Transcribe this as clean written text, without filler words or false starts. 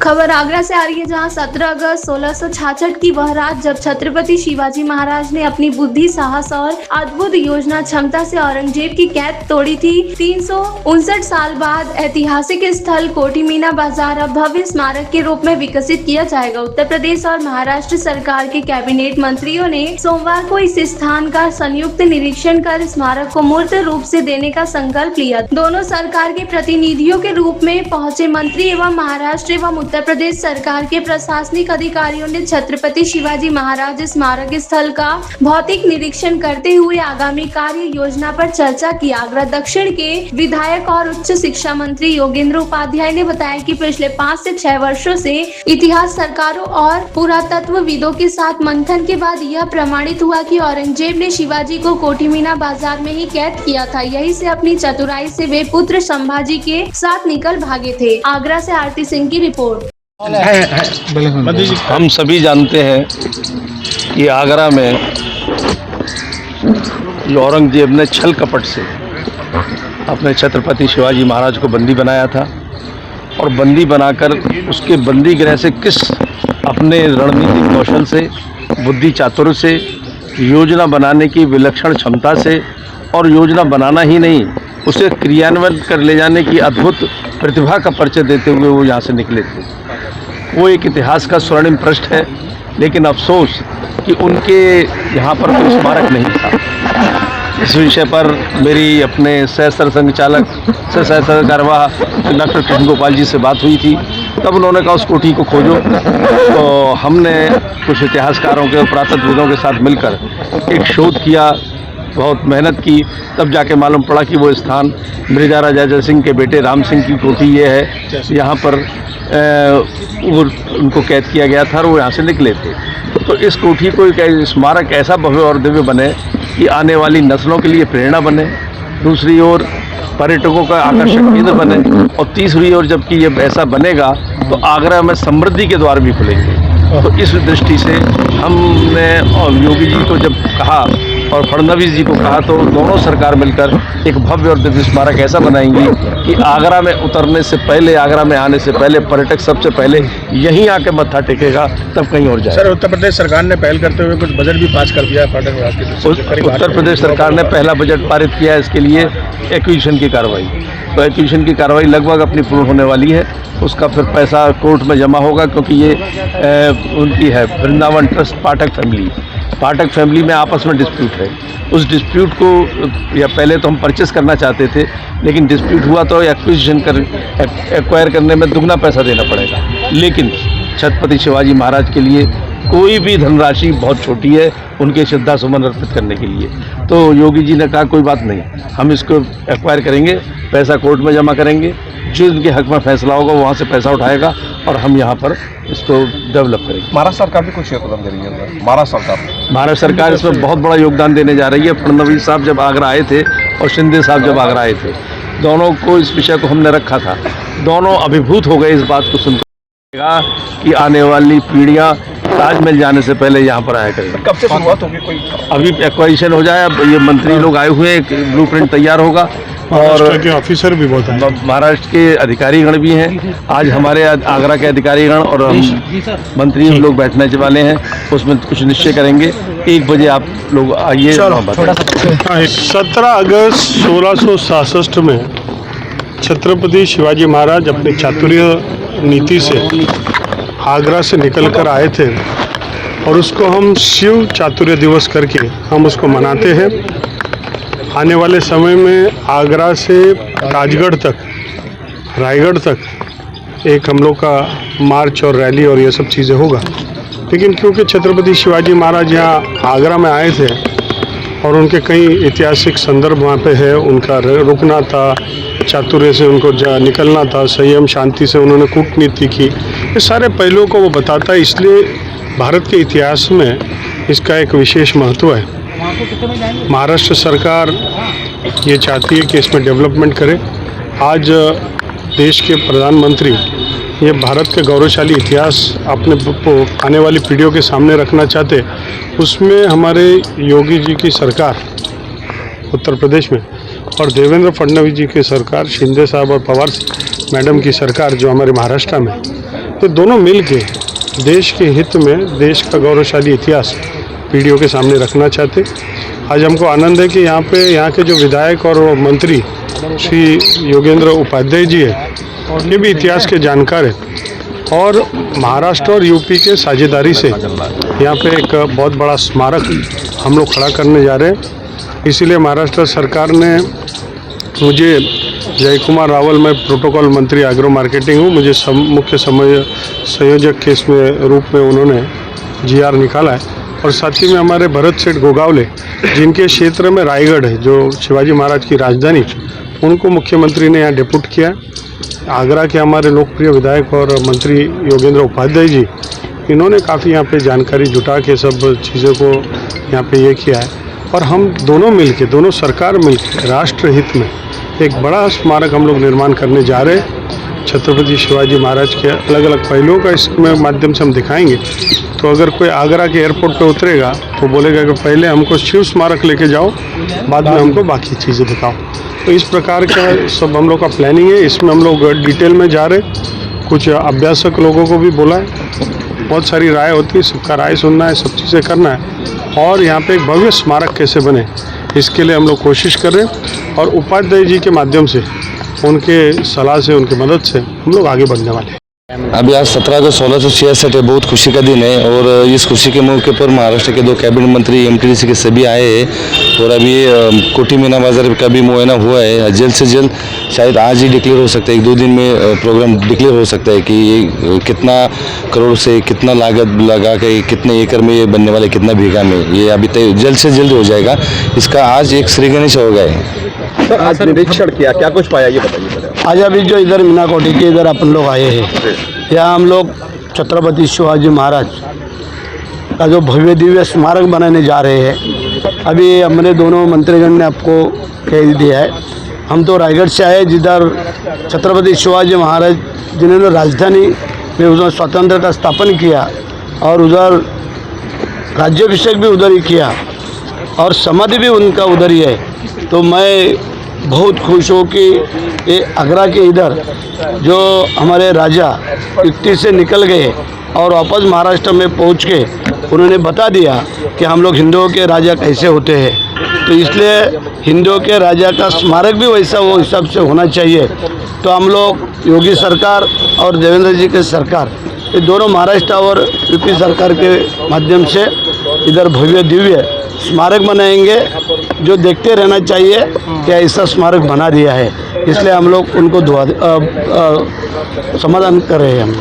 खबर आगरा से आ रही है, जहां 17 अगस्त 1666 की वह रात जब छत्रपति शिवाजी महाराज ने अपनी बुद्धि, साहस और अद्भुत योजना क्षमता से औरंगजेब की कैद तोड़ी थी। 359 साल बाद ऐतिहासिक स्थल कोठी मीना बाजार अब भव्य स्मारक के रूप में विकसित किया जाएगा। उत्तर प्रदेश और महाराष्ट्र सरकार के कैबिनेट मंत्रियों ने सोमवार को इस स्थान का संयुक्त निरीक्षण कर स्मारक को मूर्त रूप से देने का संकल्प लिया। दोनों सरकार के प्रतिनिधियों के रूप में पहुंचे मंत्री एवं महाराष्ट्र एवं उत्तर प्रदेश सरकार के प्रशासनिक अधिकारियों ने छत्रपति शिवाजी महाराज स्मारक स्थल का भौतिक निरीक्षण करते हुए आगामी कार्य योजना पर चर्चा की। आगरा दक्षिण के विधायक और उच्च शिक्षा मंत्री योगेंद्र उपाध्याय ने बताया कि पिछले 5 से 6 वर्षों से इतिहास सरकारों और पुरातत्वविदों के साथ मंथन के बाद यह प्रमाणित हुआ कि औरंगजेब ने शिवाजी को कोठी मीना बाजार में ही कैद किया था। यही से अपनी चतुराई से वे पुत्र संभाजी के साथ निकल भागे थे। आगरा से आरती सिंह की रिपोर्ट। हम सभी जानते हैं कि आगरा में औरंगजेब ने छल कपट से अपने छत्रपति शिवाजी महाराज को बंदी बनाया था और बंदी बनाकर उसके बंदी गृह से किस अपने रणनीतिक कौशल से, बुद्धि चातुर्य से, योजना बनाने की विलक्षण क्षमता से और योजना बनाना ही नहीं उसे क्रियान्वयन कर ले जाने की अद्भुत प्रतिभा का परिचय देते हुए वो यहाँ से निकले थे। वो एक इतिहास का स्वर्णिम पृष्ठ है, लेकिन अफसोस कि उनके यहाँ पर कोई स्मारक नहीं था। इस विषय पर मेरी अपने सह संचालक कार्यवाह डॉक्टर कृष्ण गोपाल जी से बात हुई थी। तब उन्होंने कहा उस कोठी को खोजो। तो हमने कुछ इतिहासकारों के, पुरातत्वविदों के साथ मिलकर एक शोध किया, बहुत मेहनत की, तब जाके मालूम पड़ा कि वो स्थान मिर्जा राजा जय सिंह के बेटे राम सिंह की कोठी ये है। यहाँ पर उनको कैद किया गया था और वो यहाँ से निकले थे। तो इस कोठी को एक स्मारक ऐसा भव्य और दिव्य बने कि आने वाली नस्लों के लिए प्रेरणा बने, दूसरी ओर पर्यटकों का आकर्षक केंद्र बने, और तीसरी ओर जबकि ये ऐसा बनेगा तो आगरा में समृद्धि के द्वार भी खुलेंगे। तो इस दृष्टि से हमने योगी जी को जब कहा और फडणवीस जी को कहा, तो दोनों सरकार मिलकर एक भव्य और दिव्य स्मारक ऐसा बनाएंगी कि आगरा में उतरने से पहले, आगरा में आने से पहले पर्यटक सबसे पहले यहीं आके मत्था टेकेगा, तब कहीं और जाए। सर, उत्तर प्रदेश सरकार ने पहल करते हुए कुछ बजट भी पास कर दिया पर्यटन विभाग के। उत्तर प्रदेश सरकार ने पहला बजट पारित किया है इसके लिए एक्विजिशन की कार्रवाई। तो एक्विजिशन की कार्रवाई लगभग अपनी पूर्ण होने वाली है। उसका फिर पैसा कोर्ट में जमा होगा, क्योंकि ये उनकी है वृंदावन ट्रस्ट पाठक फैमिली में आपस में डिस्प्यूट है। उस डिस्प्यूट को या पहले तो हम परचेस करना चाहते थे, लेकिन डिस्प्यूट हुआ तो एक्वायर करने में दुगना पैसा देना पड़ेगा। लेकिन छत्रपति शिवाजी महाराज के लिए कोई भी धनराशि बहुत छोटी है उनके श्रद्धा सुमन अर्पित करने के लिए। तो योगी जी ने कहा कोई बात नहीं, हम इसको एक्वायर करेंगे, पैसा कोर्ट में जमा करेंगे, जो इनके हक में फैसला होगा वहाँ से पैसा उठाएगा और हम यहाँ पर इसको डेवलप करेंगे। महाराष्ट्र सरकार भी कुछ योगदान दे रही है। महाराष्ट्र सरकार इसमें बहुत बड़ा योगदान देने जा रही है। फडणवीस साहब जब आगरा आए थे और शिंदे साहब जब आगरा आए थे, दोनों को इस विषय को हमने रखा था। दोनों अभिभूत हो गए इस बात को सुनकर कि आने वाली पीढ़ियाँ ताजमहल जाने से पहले यहाँ पर आया करेंगे। कब से शुरुआत होगी? कोई अभी एक्वाजिशन हो जाए, अब ये मंत्री लोग आए हुए हैं, ब्लूप्रिंट तैयार होगा और के ऑफिसर भी बहुत हैं, महाराष्ट्र के अधिकारीगण भी हैं। आज हमारे आगरा के अधिकारीगण और मंत्री लोग बैठने वाले हैं, उसमें कुछ निश्चय करेंगे। 1 बजे आप लोग आइए। 17 अगस्त 1666 में छत्रपति शिवाजी महाराज अपनी चातुर्य नीति से आगरा से निकलकर आए थे और उसको हम शिव चातुर्य दिवस करके हम उसको मनाते हैं। आने वाले समय में आगरा से राजगढ़ तक, रायगढ़ तक एक हम लोग का मार्च और रैली और ये सब चीज़ें होगा। लेकिन क्योंकि छत्रपति शिवाजी महाराज यहाँ आगरा में आए थे और उनके कई ऐतिहासिक संदर्भ वहाँ पे है, उनका रुकना था, चातुर्य से उनको निकलना था, संयम शांति से उन्होंने कूटनीति की, ये सारे पहलुओं को वो बताता है। इसलिए भारत के इतिहास में इसका एक विशेष महत्व है। महाराष्ट्र सरकार ये चाहती है कि इसमें डेवलपमेंट करे। आज देश के प्रधानमंत्री ये भारत के गौरवशाली इतिहास अपने आने वाली पीढ़ियों के सामने रखना चाहते, उसमें हमारे योगी जी की सरकार उत्तर प्रदेश में और देवेंद्र फडणवीस जी की सरकार, शिंदे साहब और पवार मैडम की सरकार जो हमारे महाराष्ट्र में, तो दोनों मिल के देश के हित में देश का गौरवशाली इतिहास पीढ़ियों के सामने रखना चाहते। आज हमको आनंद है कि यहाँ के जो विधायक और मंत्री श्री योगेंद्र उपाध्याय जी है, ये भी इतिहास के जानकार है और महाराष्ट्र और यूपी के साझेदारी से यहाँ पे एक बहुत बड़ा स्मारक हम लोग खड़ा करने जा रहे हैं। इसीलिए महाराष्ट्र सरकार ने मुझे, जय कुमार रावल, मैं प्रोटोकॉल मंत्री एग्रो मार्केटिंग हूँ, मुझे मुख्य संयोजक के इसमें रूप में उन्होंने GR निकाला है और साथ ही में हमारे भरत सेठ गोगावले, जिनके क्षेत्र में रायगढ़ है जो शिवाजी महाराज की राजधानी, उनको मुख्यमंत्री ने यहाँ डिप्यूट किया है। आगरा के हमारे लोकप्रिय विधायक और मंत्री योगेंद्र उपाध्याय जी, इन्होंने काफ़ी यहाँ पे जानकारी जुटा के सब चीज़ों को यहाँ पे ये किया है और हम दोनों मिलके, दोनों सरकार मिलके राष्ट्र हित में एक बड़ा स्मारक हम लोग निर्माण करने जा रहे हैं। छत्रपति शिवाजी महाराज के अलग अलग पहलुओं का इसमें माध्यम से हम दिखाएंगे। तो अगर कोई आगरा के एयरपोर्ट पे उतरेगा तो बोलेगा कि पहले हमको शिव स्मारक लेके जाओ, बाद में हमको बाकी चीज़ें दिखाओ। तो इस प्रकार का सब हम लोग का प्लानिंग है। इसमें हम लोग डिटेल में जा रहे, कुछ अभ्यासक लोगों को भी बोला है, बहुत सारी राय होती है, सबका राय सुनना है, सब चीज़ें करना है और यहाँ पे एक भव्य स्मारक कैसे बने इसके लिए हम लोग कोशिश कर रहे हैं और उपाध्याय जी के माध्यम से, उनके सलाह से, उनकी मदद से हम लोग आगे बढ़ने वाले हैं। अभी आज 17 अगस्त 1666 है, बहुत खुशी का दिन है और इस खुशी के मौके पर महाराष्ट्र के 2 कैबिनेट मंत्री MTDC के सभी आए हैं और अभी कोठी मीना बाजार का भी मुआयना हुआ है। जल्द से जल्द शायद आज ही डिक्लेयर हो सकता है, 1-2 दिन में प्रोग्राम डिक्लेयर हो सकता है कि ये कितना करोड़ से कितना लागत लगा के कितने एकड़ में ये बनने वाले, कितना बीघा में, ये अभी तक जल्द से जल्द हो जाएगा। इसका आज एक श्री गणेश हो गए। सर, आज निरीक्षण किया, क्या कुछ पाया ये बताइए। आज अभी जो इधर मीना कोठी के इधर अपन लोग आए हैं, यहाँ हम लोग छत्रपति शिवाजी महाराज का जो भव्य दिव्य स्मारक बनाने जा रहे हैं। अभी हमने दोनों मंत्रीगण ने आपको कह दिया है, हम तो रायगढ़ से आए जिधर छत्रपति शिवाजी महाराज जिन्होंने राजधानी में उधर स्वतंत्रता स्थापन किया और उधर राज्याभिषेक भी उधर ही किया और समाधि भी उनका उधर ही है। तो मैं बहुत खुश हूँ कि ये आगरा के इधर जो हमारे राजा युक्ति से निकल गए और वापस महाराष्ट्र में पहुँच के उन्होंने बता दिया कि हम लोग हिंदुओं के राजा कैसे होते हैं। तो इसलिए हिंदुओं के राजा का स्मारक भी वैसा वो हिसाब से होना चाहिए। तो हम लोग योगी सरकार और देवेंद्र जी के सरकार, ये दोनों महाराष्ट्र और यूपी सरकार के माध्यम से इधर भव्य दिव्य स्मारक बनाएंगे जो देखते रहना चाहिए कि ऐसा स्मारक बना दिया है। इसलिए हम लोग उनको समाधान कर रहे हैं हम।